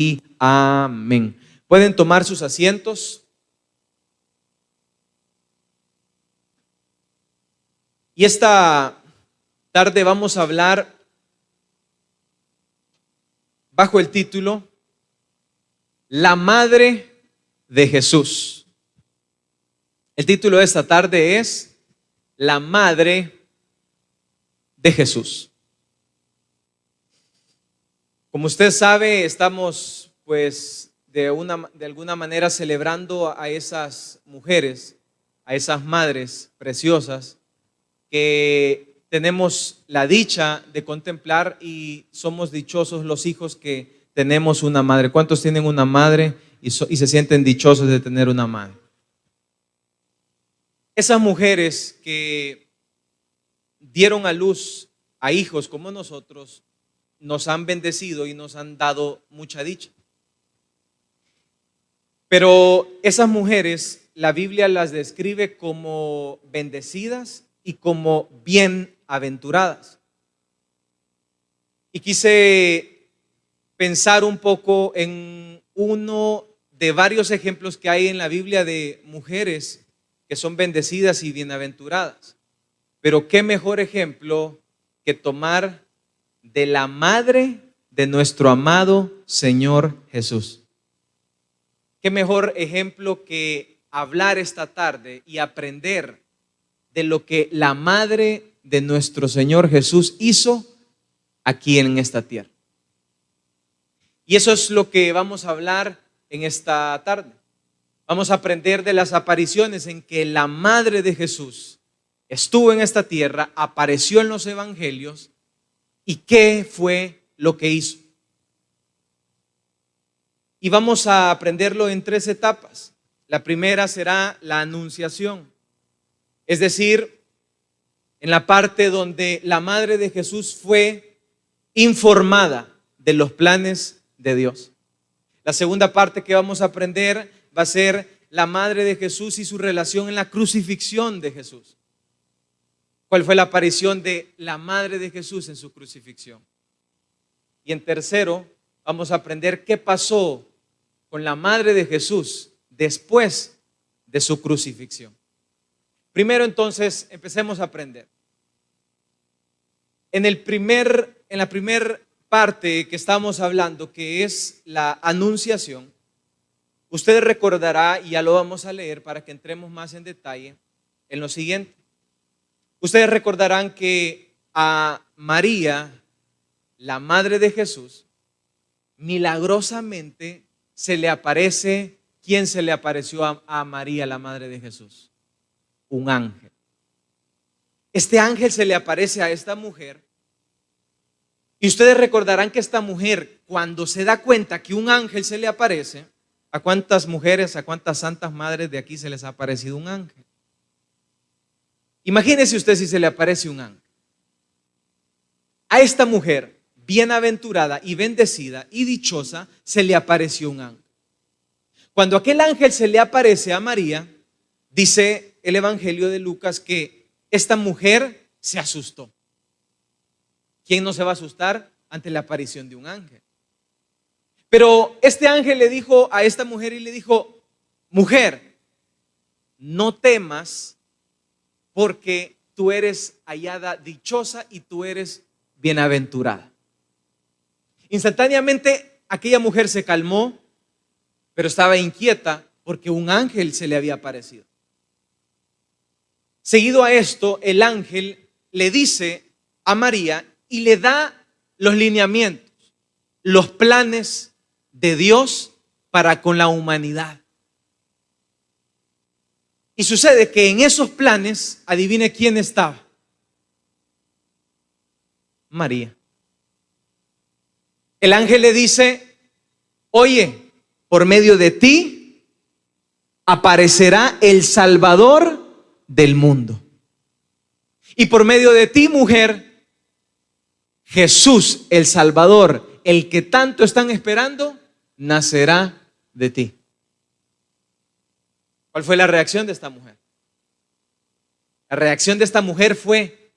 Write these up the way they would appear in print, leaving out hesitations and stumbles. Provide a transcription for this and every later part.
y amén. Pueden tomar sus asientos. Y esta tarde vamos a hablar bajo el título La Madre de Jesús. El título de esta tarde es La Madre de Jesús. Como usted sabe, estamos de alguna manera celebrando a esas mujeres, a esas madres preciosas que tenemos la dicha de contemplar, y somos dichosos los hijos que tenemos una madre. ¿Cuántos tienen una madre y se sienten dichosos de tener una madre? Esas mujeres que dieron a luz a hijos como nosotros nos han bendecido y nos han dado mucha dicha. Pero esas mujeres, la Biblia las describe como bendecidas y como bienaventuradas. Y quise pensar un poco en uno de varios ejemplos que hay en la Biblia de mujeres que son bendecidas y bienaventuradas. Pero qué mejor ejemplo que tomar de la madre de nuestro amado Señor Jesús. Qué mejor ejemplo que hablar esta tarde y aprender de lo que la madre de nuestro Señor Jesús hizo aquí en esta tierra. Y eso es lo que vamos a hablar en esta tarde. Vamos a aprender de las apariciones en que la madre de Jesús estuvo en esta tierra, apareció en los evangelios. ¿Y qué fue lo que hizo? Y vamos a aprenderlo en 3 etapas. La primera será la anunciación, es decir, en la parte donde la madre de Jesús fue informada de los planes de Dios. La segunda parte que vamos a aprender va a ser la madre de Jesús y su relación en la crucifixión de Jesús. ¿Cuál fue la aparición de la madre de Jesús en su crucifixión? Y en tercero, vamos a aprender qué pasó con la madre de Jesús después de su crucifixión. Primero, entonces, empecemos a aprender. En la primera parte que estamos hablando, que es la anunciación, usted recordará, y ya lo vamos a leer para que entremos más en detalle en lo siguiente. Ustedes recordarán que a María, la madre de Jesús, milagrosamente se le aparece. ¿Quién se le apareció a María, la madre de Jesús? Un ángel. Este ángel se le aparece a esta mujer. Y ustedes recordarán que esta mujer, cuando se da cuenta que un ángel se le aparece, ¿a cuántas mujeres, a cuántas santas madres de aquí se les ha aparecido un ángel? Imagínese usted si se le aparece un ángel. A esta mujer, bienaventurada y bendecida y dichosa, se le apareció un ángel. Cuando aquel ángel se le aparece a María, dice el Evangelio de Lucas que esta mujer se asustó. ¿Quién no se va a asustar ante la aparición de un ángel? Pero este ángel le dijo a esta mujer y le dijo: mujer, no temas, porque tú eres hallada dichosa y tú eres bienaventurada. Instantáneamente aquella mujer se calmó, pero estaba inquieta porque un ángel se le había aparecido. Seguido a esto, el ángel le dice a María y le da los lineamientos, los planes de Dios para con la humanidad. Y sucede que en esos planes, adivine quién estaba. María. El ángel le dice: oye, por medio de ti aparecerá el Salvador del mundo. Y por medio de ti, mujer, Jesús, el Salvador, el que tanto están esperando, nacerá de ti. ¿Cuál fue la reacción de esta mujer? La reacción de esta mujer fue: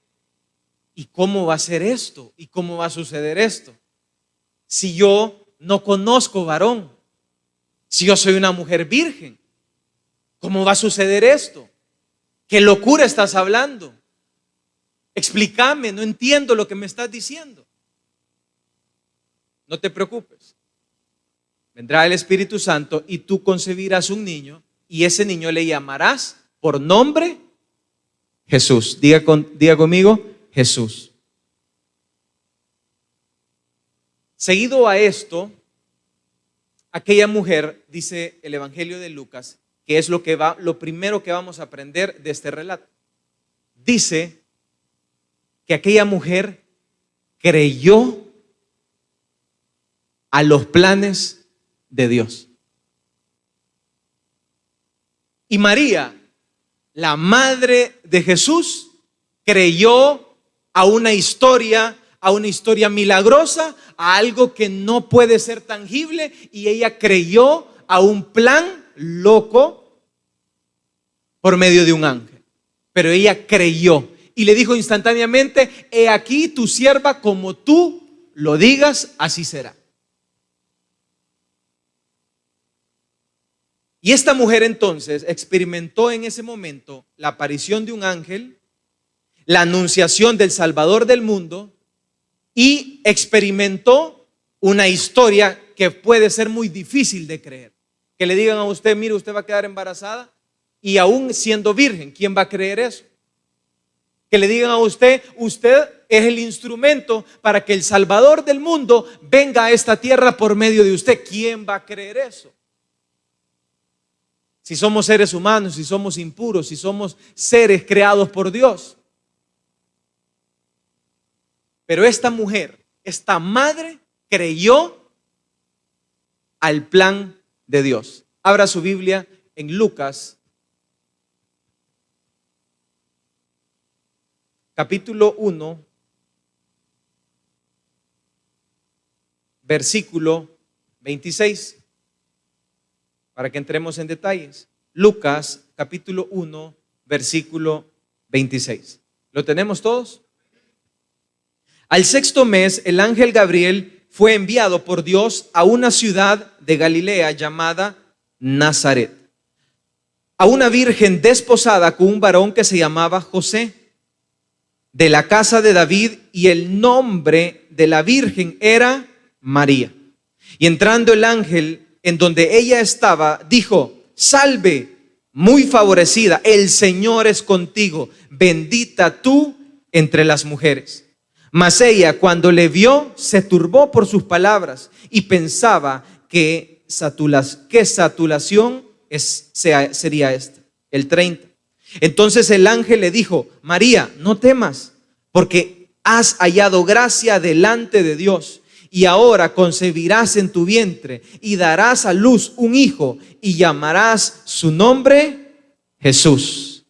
¿y cómo va a ser esto? ¿Y cómo va a suceder esto? Si yo no conozco varón. Si yo soy una mujer virgen, ¿cómo va a suceder esto? ¿Qué locura estás hablando? Explícame, no entiendo lo que me estás diciendo. No te preocupes. Vendrá el Espíritu Santo y tú concebirás un niño y ese niño le llamarás por nombre Jesús. Diga conmigo, Jesús. Seguido a esto, aquella mujer, dice el Evangelio de Lucas, que es lo primero que vamos a aprender de este relato. Dice que aquella mujer creyó a los planes de Dios. Y María, la madre de Jesús, creyó a una historia milagrosa, a algo que no puede ser tangible, y ella creyó a un plan loco por medio de un ángel. Pero ella creyó y le dijo instantáneamente: he aquí tu sierva, como tú lo digas, así será. Y esta mujer entonces experimentó en ese momento la aparición de un ángel, la anunciación del Salvador del mundo, y experimentó una historia que puede ser muy difícil de creer. Que le digan a usted: mire, usted va a quedar embarazada, y aún siendo virgen, ¿quién va a creer eso? Que le digan a usted: usted es el instrumento para que el Salvador del mundo venga a esta tierra por medio de usted. ¿Quién va a creer eso? Si somos seres humanos, si somos impuros, si somos seres creados por Dios. Pero esta mujer, esta madre, creyó al plan de Dios. Abra su Biblia en Lucas, capítulo 1, versículo 26. Para que entremos en detalles. Lucas capítulo 1, versículo 26. ¿Lo tenemos todos? Al sexto mes, el ángel Gabriel fue enviado por Dios a una ciudad de Galilea llamada Nazaret, a una virgen desposada con un varón que se llamaba José, de la casa de David, y el nombre de la virgen era María. Y entrando el ángel en donde ella estaba, dijo: salve, muy favorecida, el Señor es contigo, bendita tú entre las mujeres. Mas ella, cuando le vio, se turbó por sus palabras y pensaba qué saturación sería esta. El 30. Entonces el ángel le dijo: María, no temas, porque has hallado gracia delante de Dios. Y ahora concebirás en tu vientre y darás a luz un hijo y llamarás su nombre Jesús.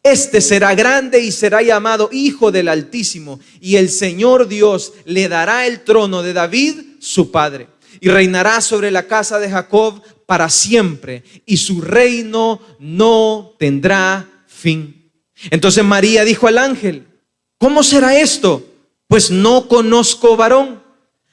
Este será grande y será llamado Hijo del Altísimo, y el Señor Dios le dará el trono de David, su padre, y reinará sobre la casa de Jacob para siempre, y su reino no tendrá fin. Entonces María dijo al ángel: ¿cómo será esto? Pues no conozco varón.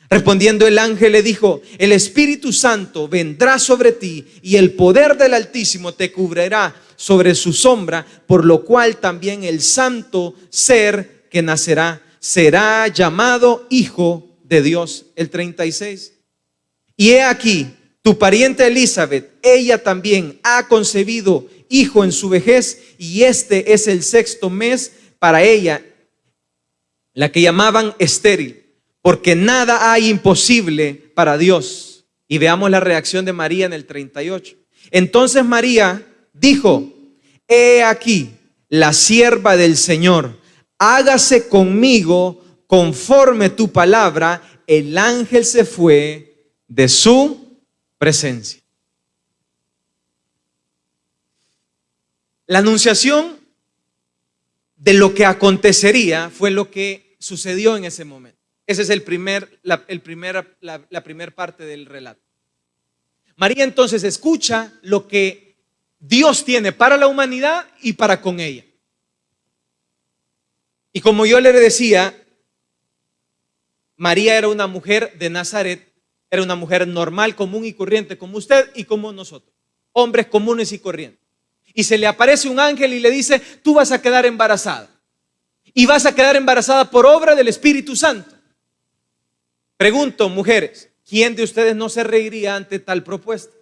Respondiendo el ángel le dijo: el Espíritu Santo vendrá sobre ti y el poder del Altísimo te cubrirá sobre su sombra, por lo cual también el santo ser que nacerá será llamado Hijo de Dios. El 36. Y he aquí, tu pariente Elizabeth, ella también ha concebido hijo en su vejez, y este es el sexto mes para ella, la que llamaban estéril, porque nada hay imposible para Dios. Y veamos la reacción de María en el 38. Entonces María dijo: he aquí la sierva del Señor, hágase conmigo conforme tu palabra. El ángel se fue de su presencia. La anunciación de lo que acontecería fue lo que sucedió en ese momento. Esa es la primera parte del relato. María entonces escucha lo que Dios tiene para la humanidad y para con ella. Y como yo le decía, María era una mujer de Nazaret, Era una mujer normal, común y corriente, como usted y como nosotros, hombres comunes y corrientes. Y se le aparece un ángel y le dice: tú vas a quedar embarazada. Y vas a quedar embarazada por obra del Espíritu Santo. Pregunto, mujeres, ¿quién de ustedes no se reiría ante tal propuesta?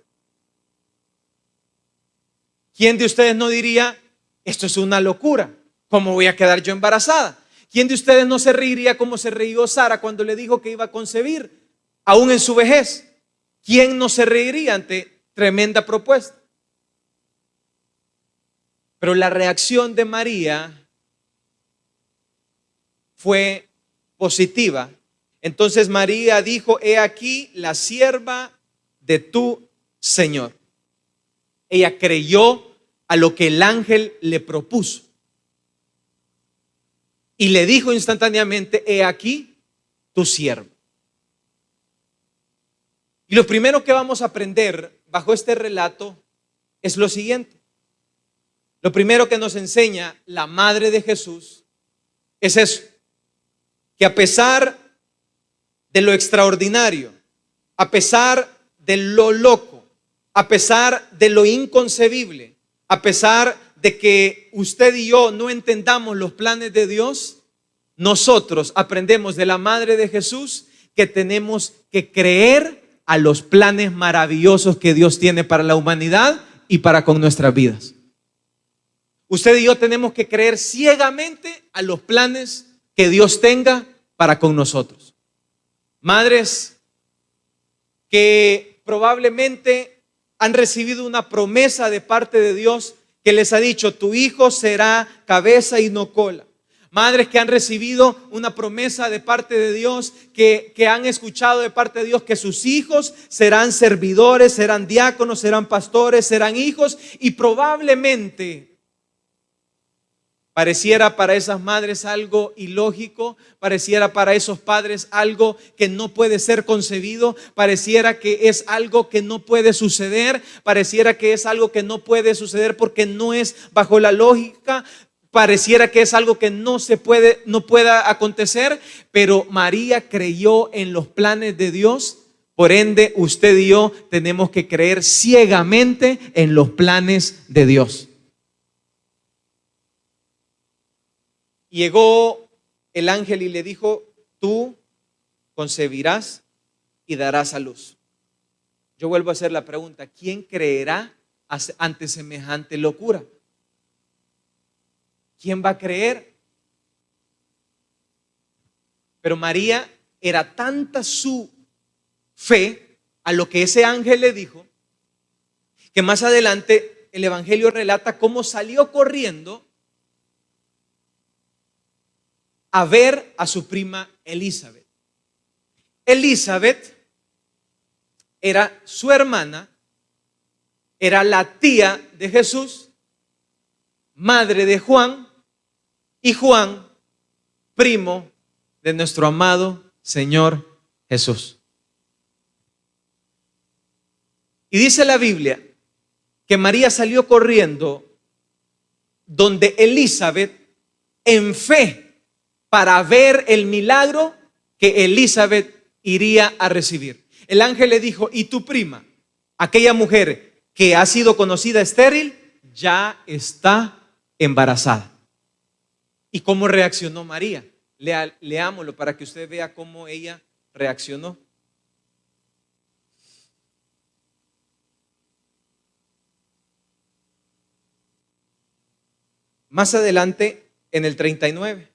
¿Quién de ustedes no diría: esto es una locura? ¿Cómo voy a quedar yo embarazada? ¿Quién de ustedes no se reiría como se rió Sara cuando le dijo que iba a concebir, aún en su vejez? ¿Quién no se reiría ante tremenda propuesta? Pero la reacción de María fue positiva. Entonces María dijo: he aquí la sierva de tu Señor. Ella creyó a lo que el ángel le propuso y le dijo instantáneamente: he aquí tu sierva. Y lo primero que vamos a aprender bajo este relato es lo siguiente. Lo primero que nos enseña la madre de Jesús es eso: que a pesar de lo extraordinario, a pesar de lo loco, a pesar de lo inconcebible, a pesar de que usted y yo no entendamos los planes de Dios, nosotros aprendemos de la madre de Jesús que tenemos que creer a los planes maravillosos que Dios tiene para la humanidad y para con nuestras vidas. Usted y yo tenemos que creer ciegamente a los planes que Dios tenga para con nosotros. Madres que probablemente han recibido una promesa de parte de Dios que les ha dicho: tu hijo será cabeza y no cola. Madres que han recibido una promesa de parte de Dios, que han escuchado de parte de Dios que sus hijos serán servidores, serán diáconos, serán pastores, serán hijos. Y probablemente pareciera para esas madres algo ilógico, pareciera para esos padres algo que no puede ser concebido, pareciera que es algo que no puede suceder, pareciera que es algo que no puede suceder porque no es bajo la lógica, pareciera que es algo que no pueda acontecer, pero María creyó en los planes de Dios. Por ende, usted y yo tenemos que creer ciegamente en los planes de Dios. Llegó el ángel y le dijo: tú concebirás y darás a luz. Yo vuelvo a hacer la pregunta: ¿quién creerá ante semejante locura? ¿Quién va a creer? Pero María, era tanta su fe a lo que ese ángel le dijo, que más adelante el evangelio relata cómo salió corriendo a ver a su prima Elizabeth. Elizabeth era su hermana, era la tía de Jesús, madre de Juan, y Juan, primo de nuestro amado Señor Jesús. Y dice la Biblia que María salió corriendo donde Elizabeth en fe, para ver el milagro que Elizabeth iría a recibir. El ángel le dijo: y tu prima, aquella mujer que ha sido conocida estéril, ya está embarazada. ¿Y cómo reaccionó María? Leámoslo para que usted vea cómo ella reaccionó. Más adelante, en el 39.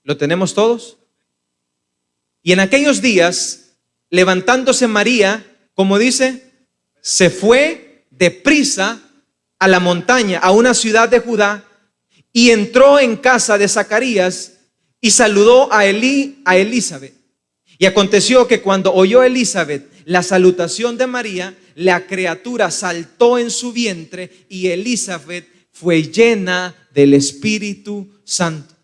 ¿Lo tenemos todos? Y en aquellos días, levantándose María, como dice, se fue deprisa a la montaña, a una ciudad de Judá, y entró en casa de Zacarías y saludó a Elizabeth. Y aconteció que cuando oyó Elizabeth la salutación de María, la criatura saltó en su vientre y Elizabeth fue llena del Espíritu Santo.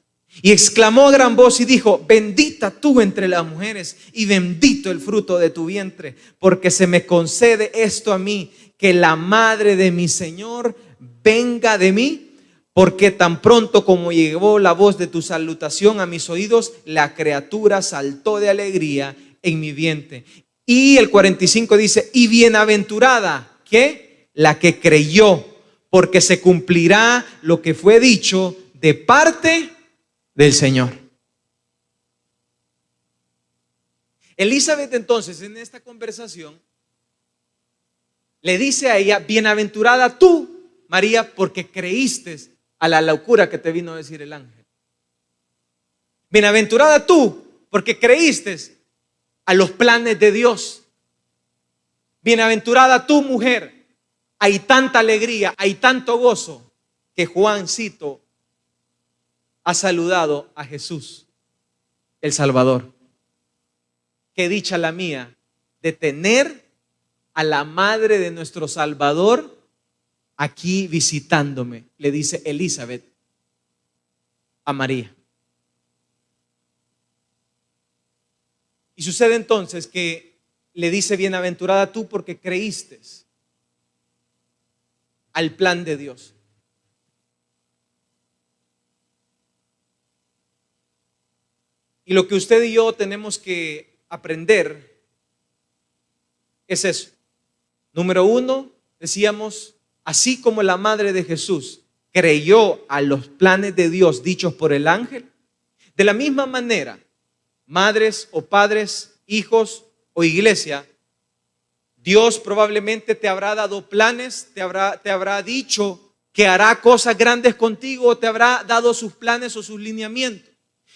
Y exclamó a gran voz y dijo: bendita tú entre las mujeres y bendito el fruto de tu vientre, porque se me concede esto a mí, que la madre de mi Señor venga de mí, porque tan pronto como llegó la voz de tu salutación a mis oídos, la criatura saltó de alegría en mi vientre. Y el 45 dice, y bienaventurada, ¿qué? La que creyó, porque se cumplirá lo que fue dicho de parte del Señor. Elizabeth entonces en esta conversación le dice a ella, bienaventurada tú, María, porque creíste a la locura que te vino a decir el ángel. Bienaventurada tú, porque creíste a los planes de Dios. Bienaventurada tú, mujer. Hay tanta alegría, hay tanto gozo que Juancito ha saludado a Jesús, el Salvador. Qué dicha la mía de tener a la madre de nuestro Salvador aquí visitándome, le dice Elizabeth a María. Y sucede entonces que le dice, bienaventurada tú porque creíste al plan de Dios. Y lo que usted y yo tenemos que aprender es eso. Número uno, decíamos, así como la madre de Jesús creyó a los planes de Dios dichos por el ángel, de la misma manera, madres o padres, hijos o iglesia, Dios probablemente te habrá dado planes, te habrá dicho que hará cosas grandes contigo, o te habrá dado sus planes o sus lineamientos.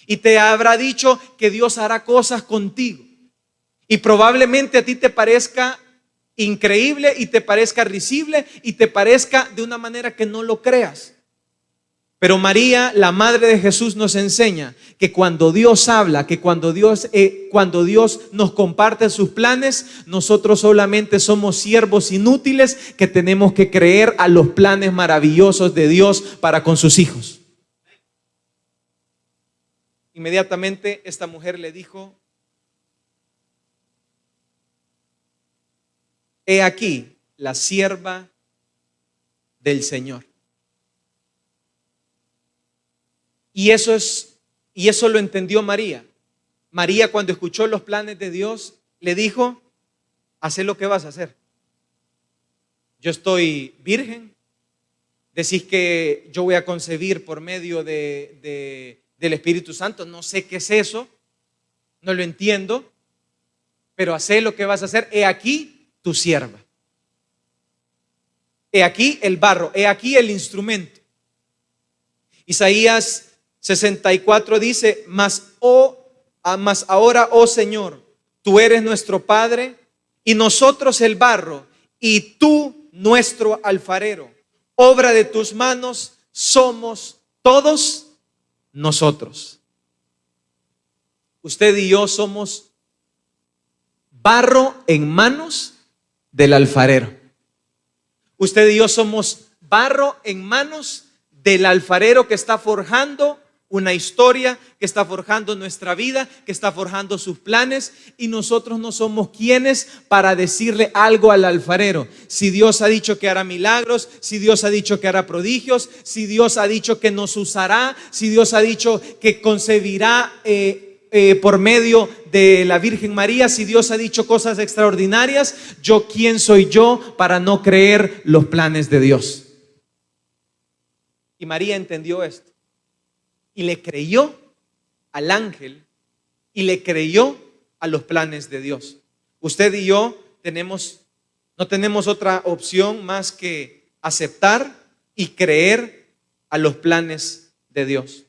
Y te habrá dicho que Dios hará cosas contigo. Y probablemente a ti te parezca increíble y te parezca risible y te parezca de una manera que no lo creas. Pero María, la madre de Jesús, nos enseña que cuando Dios habla, que cuando Dios nos comparte sus planes, nosotros solamente somos siervos inútiles que tenemos que creer a los planes maravillosos de Dios para con sus hijos. Inmediatamente esta mujer le dijo, he aquí la sierva del Señor. Y eso lo entendió María. María, cuando escuchó los planes de Dios, le dijo, haz lo que vas a hacer. Yo estoy virgen. Decís que yo voy a concebir por medio del Espíritu Santo. No sé qué es eso. No lo entiendo. Pero haz lo que vas a hacer. He aquí tu sierva. He aquí el barro. He aquí el instrumento. Isaías 64 dice, mas ahora, oh Señor, tú eres nuestro Padre y nosotros el barro y tú nuestro alfarero. Obra de tus manos somos todos nosotros. Usted y yo somos barro en manos del alfarero. Usted y yo somos barro en manos del alfarero que está forjando una historia, que está forjando nuestra vida, que está forjando sus planes, y nosotros no somos quienes para decirle algo al alfarero. Si Dios ha dicho que hará milagros, si Dios ha dicho que hará prodigios, si Dios ha dicho que nos usará, si Dios ha dicho que concebirá por medio de la Virgen María, si Dios ha dicho cosas extraordinarias, yo, ¿quién soy yo para no creer los planes de Dios? Y María entendió esto y le creyó al ángel y le creyó a los planes de Dios. Usted y yo no tenemos otra opción más que aceptar y creer a los planes de Dios.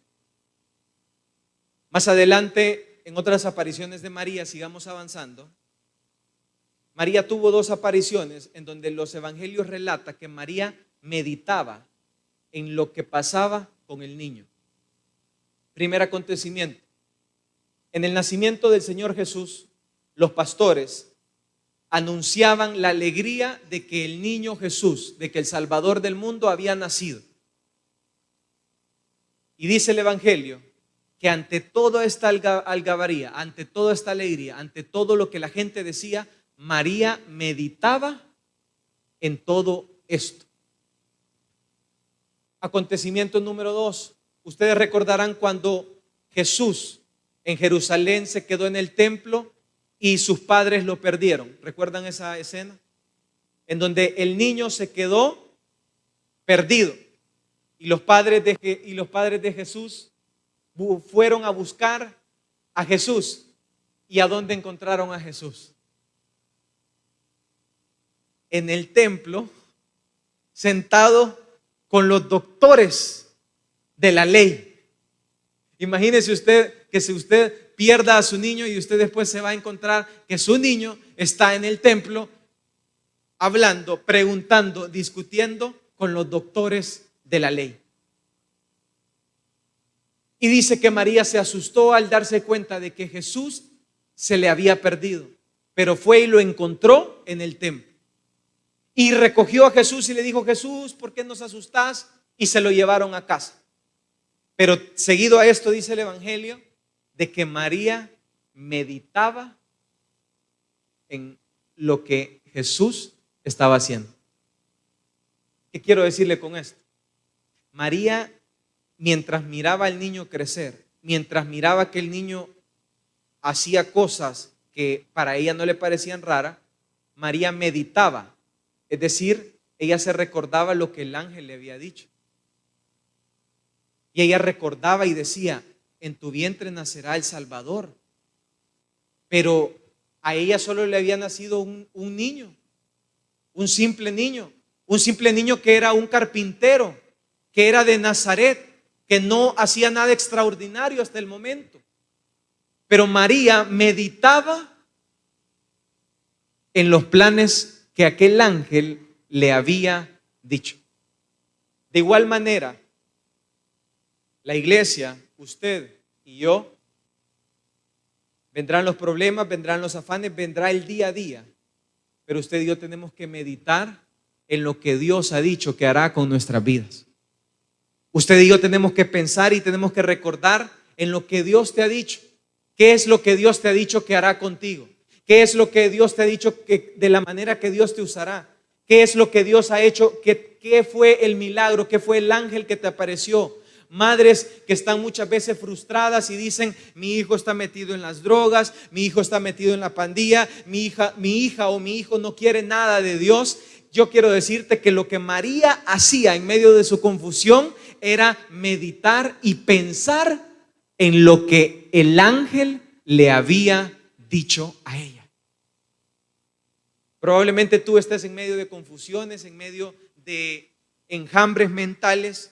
Más adelante, en otras apariciones de María, sigamos avanzando. María tuvo dos apariciones en donde los evangelios relatan que María meditaba en lo que pasaba con el niño. Primer acontecimiento. En el nacimiento del Señor Jesús, los pastores anunciaban la alegría de que el niño Jesús, de que el Salvador del mundo había nacido. Y dice el evangelio que ante toda esta algarabía, ante toda esta alegría, ante todo lo que la gente decía, María meditaba en todo esto. Acontecimiento número 2. Ustedes recordarán cuando Jesús en Jerusalén se quedó en el templo y sus padres lo perdieron. ¿Recuerdan esa escena? En donde el niño se quedó perdido y los padres de Jesús fueron a buscar a Jesús. ¿Y a dónde encontraron a Jesús? En el templo, sentado con los doctores de la ley. Imagínese usted que si usted pierda a su niño y usted después se va a encontrar que su niño está en el templo hablando, preguntando, discutiendo con los doctores de la ley. Y dice que María se asustó al darse cuenta de que Jesús se le había perdido, pero fue y lo encontró en el templo. Y recogió a Jesús y le dijo: Jesús, ¿por qué nos asustás? Y se lo llevaron a casa. Pero seguido a esto dice el Evangelio de que María meditaba en lo que Jesús estaba haciendo. ¿Qué quiero decirle con esto? María, mientras miraba al niño crecer, mientras miraba que el niño hacía cosas que para ella no le parecían raras, María meditaba. Es decir, ella se recordaba lo que el ángel le había dicho. Y ella recordaba y decía: en tu vientre nacerá el Salvador. Pero a ella solo le había nacido un niño, un simple niño que era un carpintero, que era de Nazaret, que no hacía nada extraordinario hasta el momento. Pero María meditaba en los planes que aquel ángel le había dicho. De igual manera, la iglesia, usted y yo, vendrán los problemas, vendrán los afanes, vendrá el día a día, pero usted y yo tenemos que meditar en lo que Dios ha dicho que hará con nuestras vidas. Usted y yo tenemos que pensar y tenemos que recordar en lo que Dios te ha dicho. ¿Qué es lo que Dios te ha dicho que hará contigo? ¿Qué es lo que Dios te ha dicho que de la manera que Dios te usará? ¿Qué es lo que Dios ha hecho? ¿Qué fue el milagro? ¿Qué fue el ángel que te apareció? Madres que están muchas veces frustradas y dicen: mi hijo está metido en las drogas, mi hijo está metido en la pandilla, mi hija o mi hijo no quiere nada de Dios. Yo quiero decirte que lo que María hacía en medio de su confusión era meditar y pensar en lo que el ángel le había dicho a ella. Probablemente tú estés en medio de confusiones, en medio de enjambres mentales,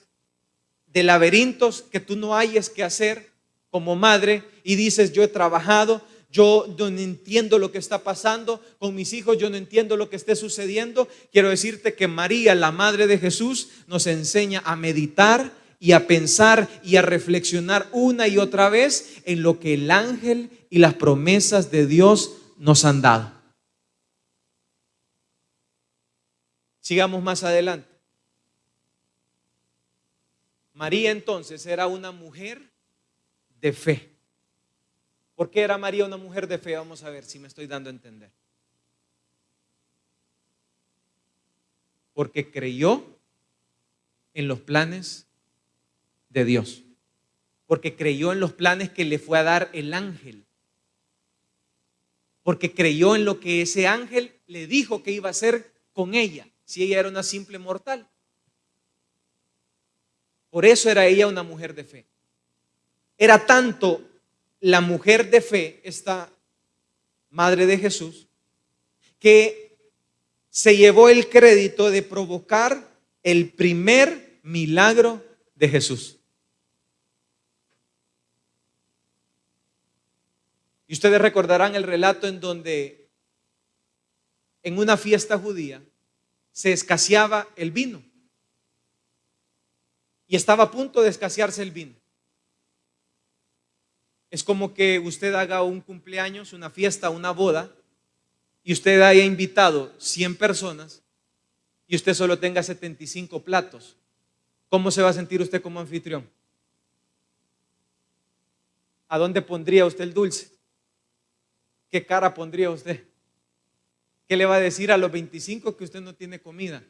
de laberintos que tú no hayas que hacer como madre, y dices: yo he trabajado, yo no entiendo lo que está pasando con mis hijos, yo no entiendo lo que esté sucediendo. Quiero decirte que María, la madre de Jesús, nos enseña a meditar y a pensar y a reflexionar una y otra vez en lo que el ángel y las promesas de Dios nos han dado. Sigamos más adelante. María entonces era una mujer de fe. ¿Por qué era María una mujer de fe? Vamos a ver si me estoy dando a entender. Porque creyó en los planes de Dios. Porque creyó en los planes que le fue a dar el ángel. Porque creyó en lo que ese ángel le dijo que iba a hacer con ella, si ella era una simple mortal. Por eso era ella una mujer de fe. Era tanto la mujer de fe, esta madre de Jesús, que se llevó el crédito de provocar el primer milagro de Jesús. Y ustedes recordarán el relato en donde en una fiesta judía se escaseaba el vino. Y estaba a punto de escasearse el vino. Es como que usted haga un cumpleaños, una fiesta, una boda, y usted haya invitado 100 personas y usted solo tenga 75 platos. ¿Cómo se va a sentir usted como anfitrión? ¿A dónde pondría usted el dulce? ¿Qué cara pondría usted? ¿Qué le va a decir a los 25 que usted no tiene comida?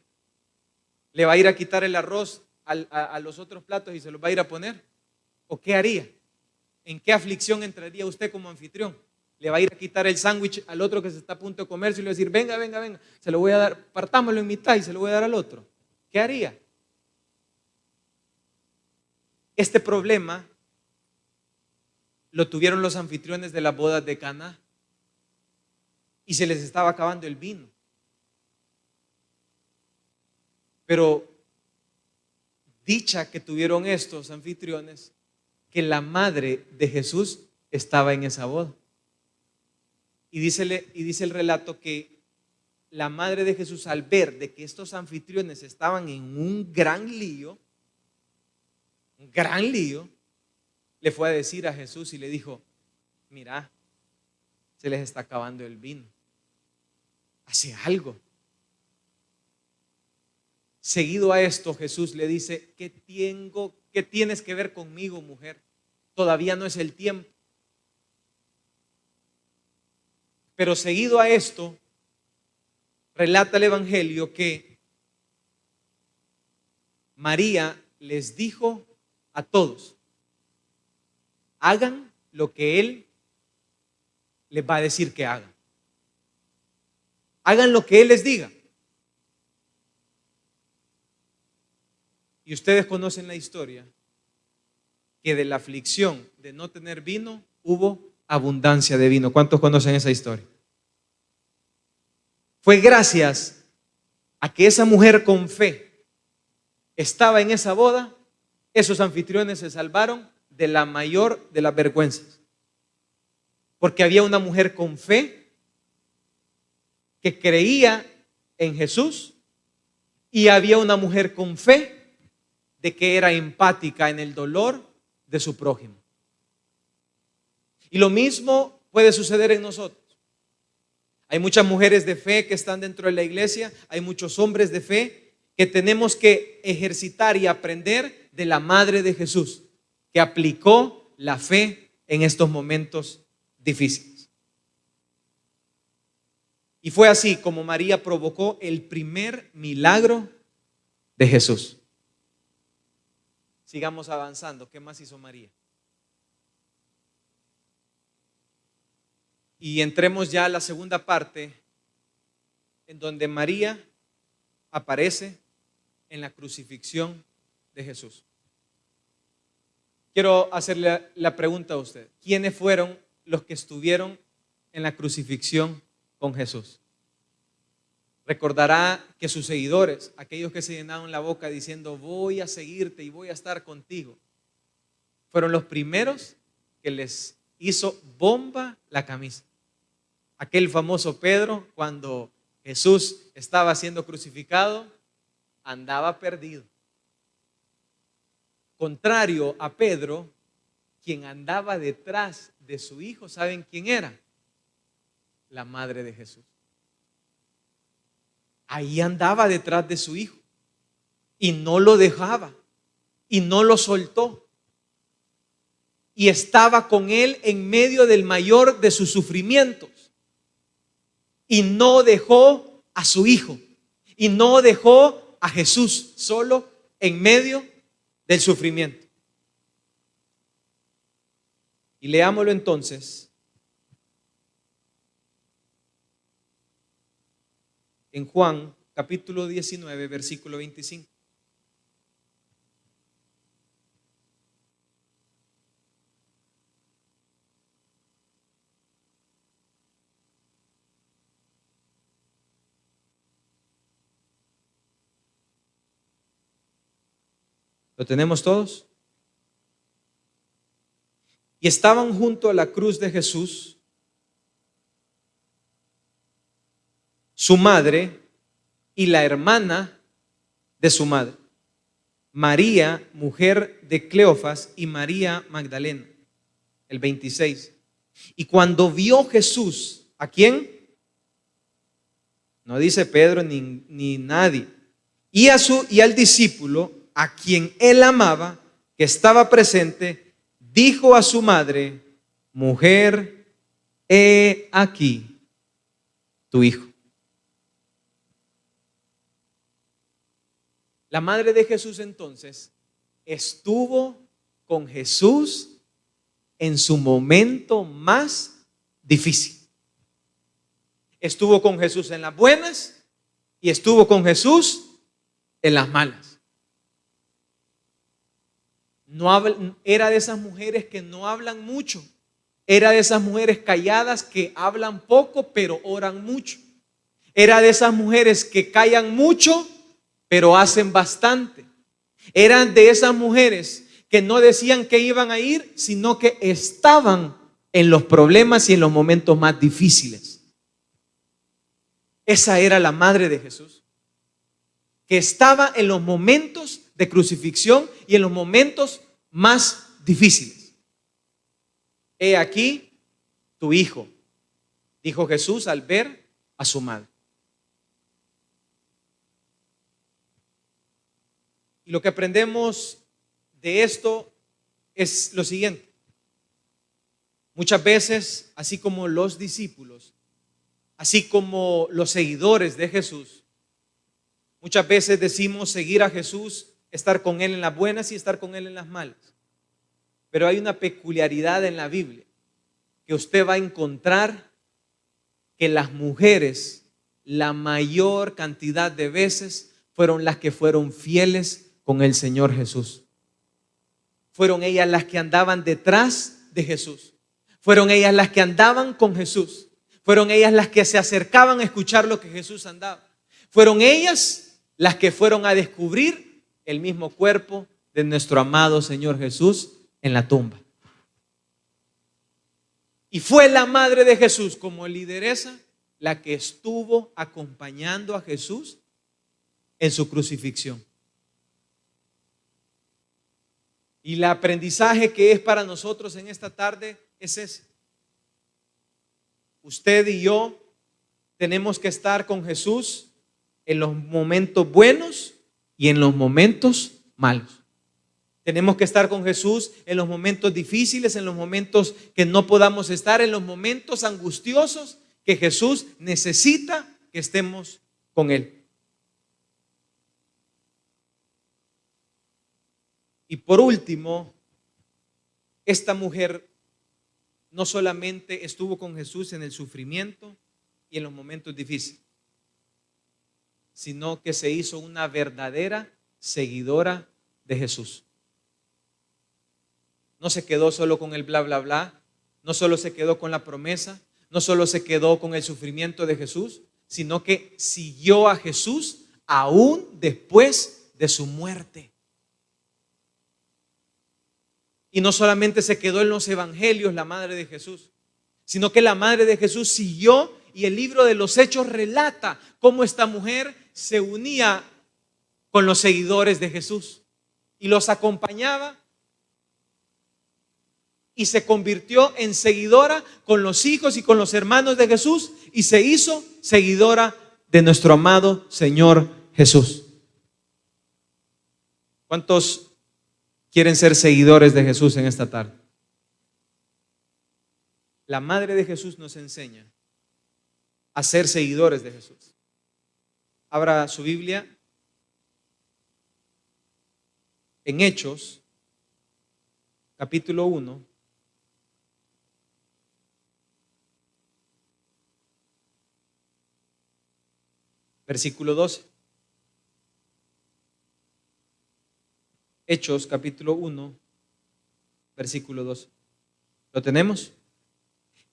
¿Le va a ir a quitar el arroz a los otros platos y se los va a ir a poner? ¿O qué haría? ¿En qué aflicción entraría usted como anfitrión? Le va a ir a quitar el sándwich al otro que se está a punto de comer y le va a decir, venga, venga, venga, se lo voy a dar, partámoslo en mitad y se lo voy a dar al otro. ¿Qué haría? Este problema lo tuvieron los anfitriones de las bodas de Caná y se les estaba acabando el vino. Pero dicha que tuvieron estos anfitriones que la madre de Jesús estaba en esa boda. Y dice el relato que la madre de Jesús, al ver de que estos anfitriones estaban en un gran lío, le fue a decir a Jesús y le dijo, mira, se les está acabando el vino, hace algo. Seguido a esto, Jesús le dice, ¿qué tienes que ver conmigo, mujer? Todavía no es el tiempo. Pero seguido a esto, relata el Evangelio que María les dijo a todos, hagan lo que Él les va a decir que hagan. Hagan lo que Él les diga. Y ustedes conocen la historia, que de la aflicción de no tener vino, hubo abundancia de vino. ¿Cuántos conocen esa historia? Fue gracias a que esa mujer con fe estaba en esa boda, esos anfitriones se salvaron de la mayor de las vergüenzas. Porque había una mujer con fe que creía en Jesús y había una mujer con fe de que era empática en el dolor de su prójimo. Y lo mismo puede suceder en nosotros. Hay muchas mujeres de fe que están dentro de la iglesia, hay muchos hombres de fe que tenemos que ejercitar y aprender de la madre de Jesús, que aplicó la fe en estos momentos difíciles. Y fue así como María provocó el primer milagro de Jesús. Sigamos avanzando. ¿Qué más hizo María? Y entremos ya a la segunda parte, en donde María aparece en la crucifixión de Jesús. Quiero hacerle la pregunta a usted. ¿Quiénes fueron los que estuvieron en la crucifixión con Jesús? Recordará que sus seguidores, aquellos que se llenaron la boca diciendo voy a seguirte y voy a estar contigo, fueron los primeros que les hizo bomba la camisa. Aquel famoso Pedro, cuando Jesús estaba siendo crucificado, andaba perdido. Contrario a Pedro, quien andaba detrás de su hijo, ¿saben quién era? La madre de Jesús. Ahí andaba detrás de su hijo y no lo dejaba y no lo soltó. Y estaba con él en medio del mayor de sus sufrimientos. Y no dejó a su hijo. Y no dejó a Jesús solo en medio del sufrimiento. Y leámoslo entonces en Juan capítulo 19, versículo 25. ¿Lo tenemos todos? Y estaban junto a la cruz de Jesús su madre y la hermana de su madre, María, mujer de Cleofas, y María Magdalena. El 26. Y cuando vio Jesús, ¿a quién? No dice Pedro ni nadie. Y al discípulo a quien él amaba, que estaba presente, dijo a su madre: mujer, he aquí tu hijo. La madre de Jesús entonces estuvo con Jesús en su momento más difícil. Estuvo con Jesús en las buenas y estuvo con Jesús en las malas. Era de esas mujeres que no hablan mucho. Era de esas mujeres calladas que hablan poco pero oran mucho. Era de esas mujeres que callan mucho pero hacen bastante. Eran de esas mujeres que no decían que iban a ir, sino que estaban en los problemas y en los momentos más difíciles. Esa era la madre de Jesús, que estaba en los momentos de crucifixión y en los momentos más difíciles. He aquí tu hijo, dijo Jesús al ver a su madre. Y lo que aprendemos de esto es lo siguiente. Muchas veces, así como los discípulos, así como los seguidores de Jesús, muchas veces decimos seguir a Jesús, estar con Él en las buenas y estar con Él en las malas. Pero hay una peculiaridad en la Biblia que usted va a encontrar que las mujeres, la mayor cantidad de veces, fueron las que fueron fieles con el Señor Jesús. Fueron ellas las que andaban detrás de Jesús. Fueron ellas las que andaban con Jesús. Fueron ellas las que se acercaban a escuchar lo que Jesús andaba. Fueron ellas las que fueron a descubrir el mismo cuerpo de nuestro amado Señor Jesús en la tumba. Y fue la madre de Jesús como lideresa la que estuvo acompañando a Jesús en su crucifixión. Y el aprendizaje que es para nosotros en esta tarde es ese. Usted y yo tenemos que estar con Jesús en los momentos buenos y en los momentos malos. Tenemos que estar con Jesús en los momentos difíciles, en los momentos que no podamos estar, en los momentos angustiosos que Jesús necesita que estemos con Él. Y por último, esta mujer no solamente estuvo con Jesús en el sufrimiento y en los momentos difíciles, sino que se hizo una verdadera seguidora de Jesús. No se quedó solo con el bla, bla, bla, no solo se quedó con la promesa, no solo se quedó con el sufrimiento de Jesús, sino que siguió a Jesús aún después de su muerte. Y no solamente se quedó en los evangelios la madre de Jesús, sino que la madre de Jesús siguió, y el libro de los Hechos relata cómo esta mujer se unía con los seguidores de Jesús y los acompañaba y se convirtió en seguidora con los hijos y con los hermanos de Jesús y se hizo seguidora de nuestro amado Señor Jesús. ¿Cuántos quieren ser seguidores de Jesús en esta tarde? La madre de Jesús nos enseña a ser seguidores de Jesús. Abra su Biblia en Hechos, capítulo 1. Versículo 12. Hechos capítulo 1, versículo 12. ¿Lo tenemos?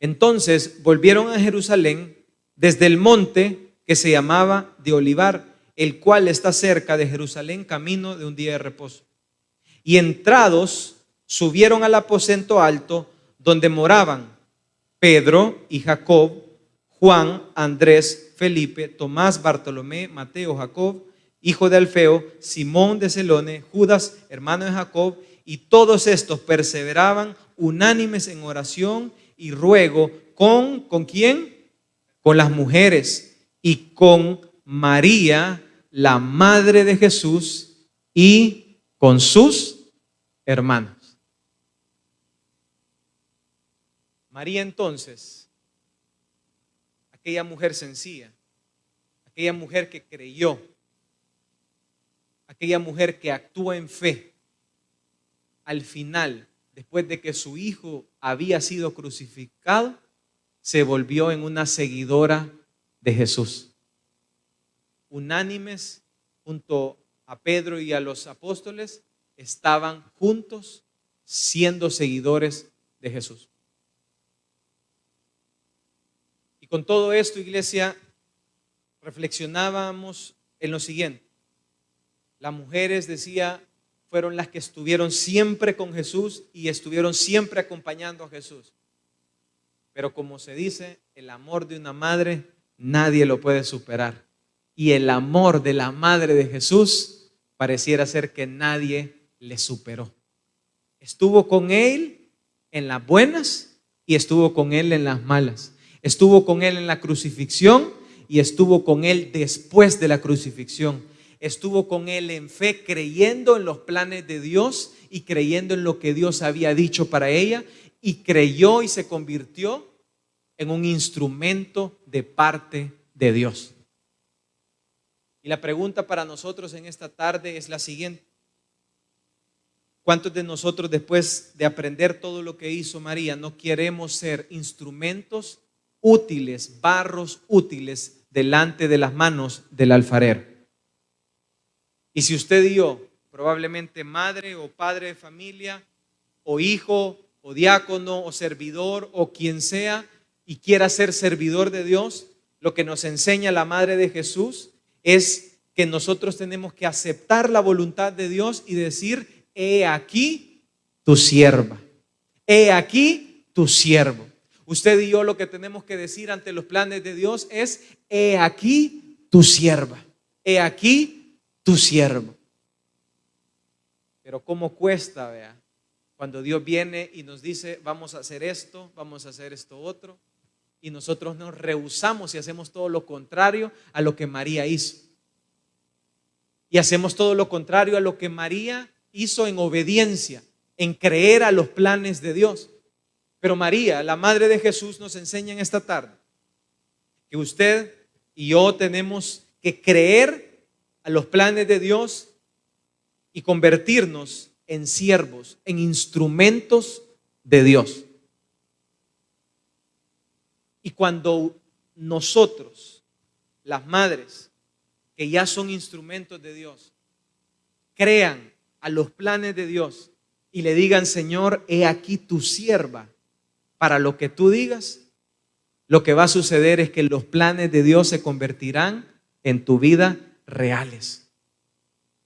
Entonces volvieron a Jerusalén desde el monte que se llamaba de Olivar, el cual está cerca de Jerusalén, camino de un día de reposo. Y entrados subieron al aposento alto donde moraban Pedro y Jacob, Juan, Andrés, Felipe, Tomás, Bartolomé, Mateo, Jacob, hijo de Alfeo, Simón de Celone, Judas, hermano de Jacob, y todos estos perseveraban unánimes en oración y ruego ¿con quién? Con las mujeres y con María, la madre de Jesús, y con sus hermanos. María entonces, aquella mujer sencilla, aquella mujer que creyó, aquella mujer que actúa en fe, al final, después de que su hijo había sido crucificado, se volvió en una seguidora de Jesús. Unánimes, junto a Pedro y a los apóstoles, estaban juntos siendo seguidores de Jesús. Y con todo esto, iglesia, reflexionábamos en lo siguiente. Las mujeres, decía, fueron las que estuvieron siempre con Jesús y estuvieron siempre acompañando a Jesús. Pero como se dice, el amor de una madre nadie lo puede superar. Y el amor de la madre de Jesús pareciera ser que nadie le superó. Estuvo con él en las buenas y estuvo con él en las malas. Estuvo con él en la crucifixión y estuvo con él después de la crucifixión. Estuvo con él en fe, creyendo en los planes de Dios y creyendo en lo que Dios había dicho para ella, y creyó y se convirtió en un instrumento de parte de Dios. Y la pregunta para nosotros en esta tarde es la siguiente: ¿cuántos de nosotros, después de aprender todo lo que hizo María, no queremos ser instrumentos útiles, barros útiles delante de las manos del alfarero? Y si usted y yo, probablemente madre o padre de familia, o hijo, o diácono, o servidor, o quien sea, y quiera ser servidor de Dios, lo que nos enseña la Madre de Jesús es que nosotros tenemos que aceptar la voluntad de Dios y decir: he aquí tu sierva, he aquí tu siervo. Usted y yo lo que tenemos que decir ante los planes de Dios es: he aquí tu sierva, he aquí tu siervo. Pero cómo cuesta, vea, cuando Dios viene y nos dice: vamos a hacer esto, vamos a hacer esto otro, y nosotros nos rehusamos y hacemos todo lo contrario a lo que María hizo. Y hacemos todo lo contrario a lo que María hizo en obediencia, en creer a los planes de Dios. Pero María, la madre de Jesús, nos enseña en esta tarde que usted y yo tenemos que creer a los planes de Dios y convertirnos en siervos, en instrumentos de Dios. Y cuando nosotros, las madres que ya son instrumentos de Dios, crean a los planes de Dios y le digan: Señor, he aquí tu sierva para lo que tú digas, lo que va a suceder es que los planes de Dios se convertirán en tu vida reales.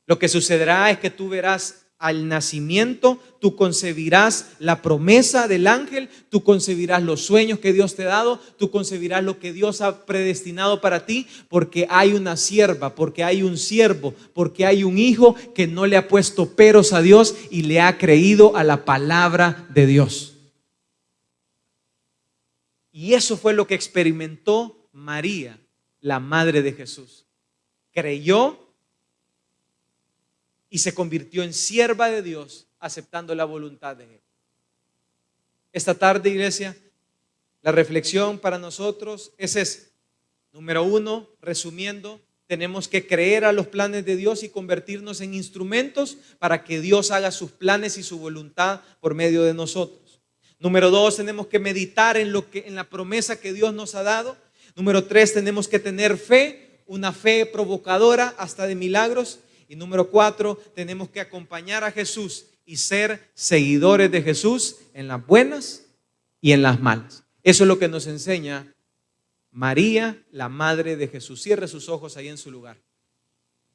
Lo que sucederá es que tú verás al nacimiento, tú concebirás la promesa del ángel, tú concebirás los sueños que Dios te ha dado, tú concebirás lo que Dios ha predestinado para ti, porque hay una sierva, porque hay un siervo, porque hay un hijo que no le ha puesto peros a Dios y le ha creído a la palabra de Dios. Y eso fue lo que experimentó María, la madre de Jesús. Creyó y se convirtió en sierva de Dios, aceptando la voluntad de Él. Esta tarde, iglesia, la reflexión para nosotros es esa. Número uno, resumiendo, tenemos que creer a los planes de Dios y convertirnos en instrumentos para que Dios haga sus planes y su voluntad por medio de nosotros. Número dos, tenemos que meditar en la promesa que Dios nos ha dado. Número tres, tenemos que tener fe, una fe provocadora hasta de milagros. Y número cuatro, tenemos que acompañar a Jesús y ser seguidores de Jesús en las buenas y en las malas. Eso es lo que nos enseña María, la madre de Jesús. Cierre sus ojos ahí en su lugar.